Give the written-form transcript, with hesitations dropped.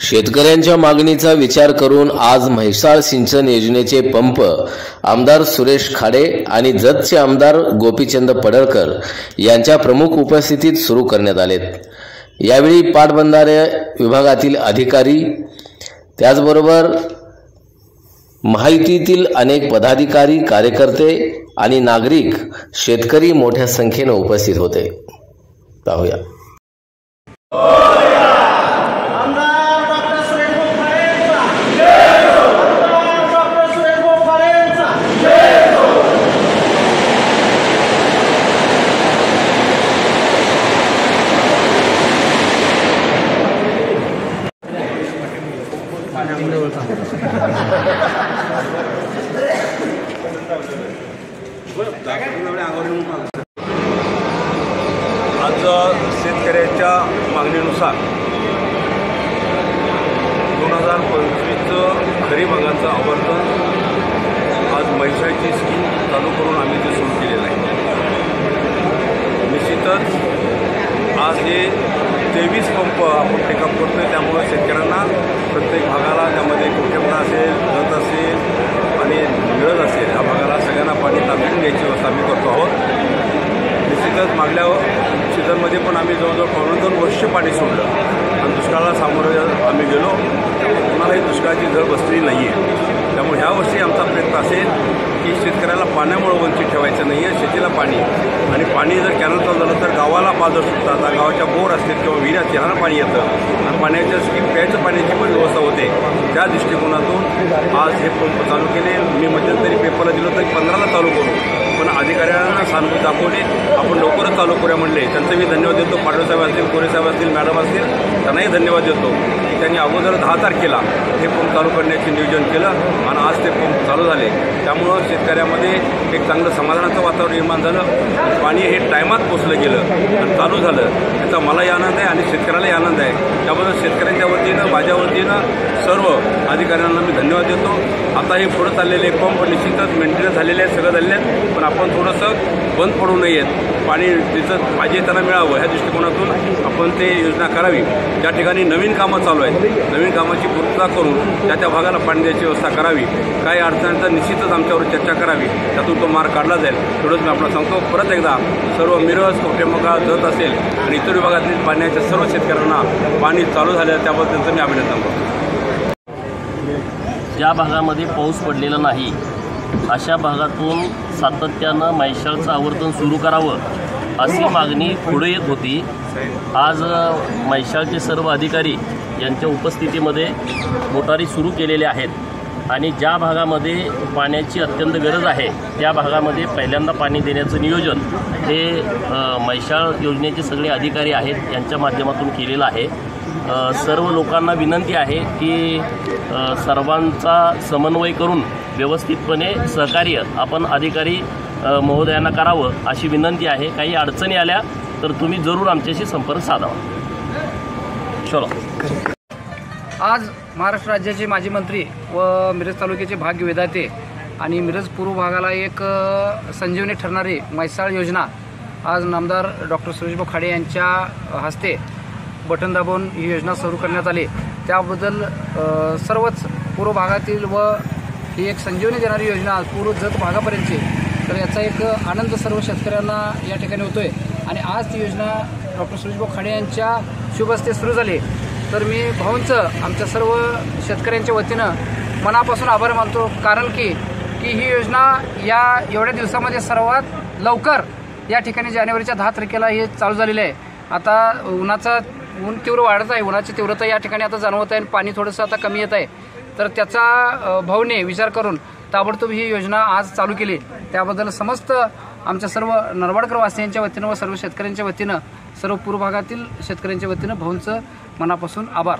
शेतकऱ्यांच्या मागणीचा विचार करून आज म्हैसाळ सिंचन योजनेचे पंप आमदार सुरेश खाडे आणि जतचे आमदार गोपीचंद पडळकर यांच्या प्रमुख उपस्थितीत सुरू करण्यात आलेत। यावेळी पाटबंधारे विभागातील अधिकारी त्याचबरोबर महायुतीतील अनेक पदाधिकारी, कार्यकर्ते आणि नागरिक, शेतकरी मोठ्या संख्येने उपस्थित होते। पाहूया। आज शेतकऱ्याच्या मागणीनुसार 2025 खरीप हंगामाचं आवर्तन आज म्हैसाळची स्कीम चालू करून आम्ही ते सुरू केलेलं आहे। निश्चितच आज हे 23 पंप आपण टेकअप करतोय, त्यामुळे शेतकऱ्यांना प्रत्येक भागाला त्यामध्ये कुठेपणा असेल, जत असेल आणि मिळत असेल या भागाला सगळ्यांना पाणी तातडीने द्यायची व्यवस्था आम्ही करतो आहोत। निश्चितच मागल्या सीझनमध्ये पण आम्ही जवळजवळ 2 वर्ष पाणी सोडलं आणि दुष्काळाला सामोरं आम्ही गेलो, त्यामुळे कोणालाही दुष्काळाची झळ बसली नाही आहे। त्यामुळे ह्या वर्षी आमचा प्रयत्न असेल की शेतकऱ्याला पाण्यामुळे वंचित ठेवायचं नाही आहे। शेतीला पाणी आणि पाणी जर कॅनल चालू झालं तर गावाला पाझर सुटतात, गावाच्या बोर असतील किंवा विहिऱ्या त्यांना पाणी येतं आणि पाण्याच्या स्कीम प्यायचं पाण्याची पण व्यवस्था होते। त्या दृष्टिकोनातून आज हे पंप चालू केले। मी मध्यंतरी पेपरला दिलं तर 15ला चालू करू, पण अधिकाऱ्यांना सहानुभूती दाखवली, आपण लवकरच चालू करूया म्हणले। त्यांचं मी धन्यवाद देतो। पाटील साहेब असतील, कोरे साहेब असतील, मॅडम असतील, त्यांनाही धन्यवाद देतो की त्यांनी अगोदर 10 तारखेला हे पंप चालू करण्याचे नियोजन केलं आणि आज ते पंप चालू झाले। त्यामुळं शेतकऱ्यामध्ये एक चांगलं समाधानाचं वातावरण निर्माण झालं। पाणी हे टायमात पोचलं गेलं आणि चालू झालं, याचा मलाही आनंद आहे आणि शेतकऱ्यालाही आनंद आहे। त्याबद्दल शेतकऱ्यांच्या वतीनं, माझ्या वतीनं सर्व अधिकाऱ्यांना मी धन्यवाद देतो। आता हे पुढे चाललेले पंप निश्चितच मेंटेनन्स झालेले आहेत, सगळं झालेले आहेत, पण आपण थोडंसं बंद पडू नयेत। पाणी तिथं पाहिजे त्यांना मिळावं ह्या दृष्टिकोनातून आपण ते योजना करावी। ज्या ठिकाणी नवीन कामं चालू आहेत, नवीन कामाची पूर्तता करून त्या भागाला पाणी द्यायची व्यवस्था करावी। काही अडचणींचा निश्चितच आमच्यावर चर्चा करावी, त्यातून तो मार्ग काढला जाईल। थोडंच मी आपल्याला सांगतो, परत एकदा सर्व मिरज, कोटेमका, जत असेल आणि इतर विभागातील पाण्याच्या सर्व शेतकऱ्यांना पाणी चालू झालं त्याबद्दल त्यांचं मी अभिनंदन करतो। ज्या भागामध्ये पाऊस पडलेला नाही अशा भागातून सातत्यानं म्हैसाळचं आवर्तन सुरू करावं अशी मागणी पुढे येत होती। आज म्हैसाळचे सर्व अधिकारी यांच्या उपस्थितीमध्ये मोटारी सुरू केलेल्या आहेत आणि ज्या भागामध्ये पाण्याची अत्यंत गरज आहे त्या भागामध्ये पहिल्यांदा पाणी देण्याचं नियोजन हे म्हैसाळ योजनेचे सगळे अधिकारी आहेत यांच्या माध्यमातून केलेलं आहे। सर्व लोकांना विनंती आहे की सर्वांचा समन्वय करून व्यवस्थितपणे सहकार्य आपण अधिकारी महोदयांना करावं अशी विनंती आहे। काही अडचणी आल्या तर तुम्ही जरूर आमच्याशी संपर्क साधावा। चलो। आज महाराष्ट्र राज्याचे माजी मंत्री व मिरज तालुक्याचे भाग्य विधाते आणि मिरज पूर्व भागाला एक संजीवनी ठरणारी म्हैसाळ योजना आज नामदार डॉक्टर सुरेश खाडे यांच्या हस्ते बटन दाबून ही योजना सुरू करण्यात आली। त्याबद्दल सर्वच पूर्व भागातील व ही एक संजीवनी देणारी योजना पूर्व जत भागापर्यंतची, तर याचा एक आनंद सर्व शेतकऱ्यांना या ठिकाणी होतोय आणि आज ती योजना डॉक्टर सुरेश खाडे यांच्या शुभ हस्ते सुरू झाली। तर मी भाऊंचं आमच्या सर्व शेतकऱ्यांच्या वतीनं मनापासून आभार मानतो, कारण की ही योजना या एवढ्या दिवसामध्ये सर्वात लवकर या ठिकाणी जानेवारीच्या 10 तारखेला हे चालू झालेलं आहे। आता ऊन तीव्र वाढत आहे, उन्हाची तीव्रता या ठिकाणी आता जाणवत आहे आणि पाणी थोडंसं आता कमी येत आहे, तर त्याचा भाऊने विचार करून ताबडतोब ही योजना आज चालू केली। त्याबद्दल समस्त आमच्या सर्व नरवाडकर वासियांच्या वतीनं व सर्व शेतकऱ्यांच्या वतीनं, सर्व पूर्व भागातील शेतकऱ्यांच्या वतीनं भाऊंचं मनापासून आभार।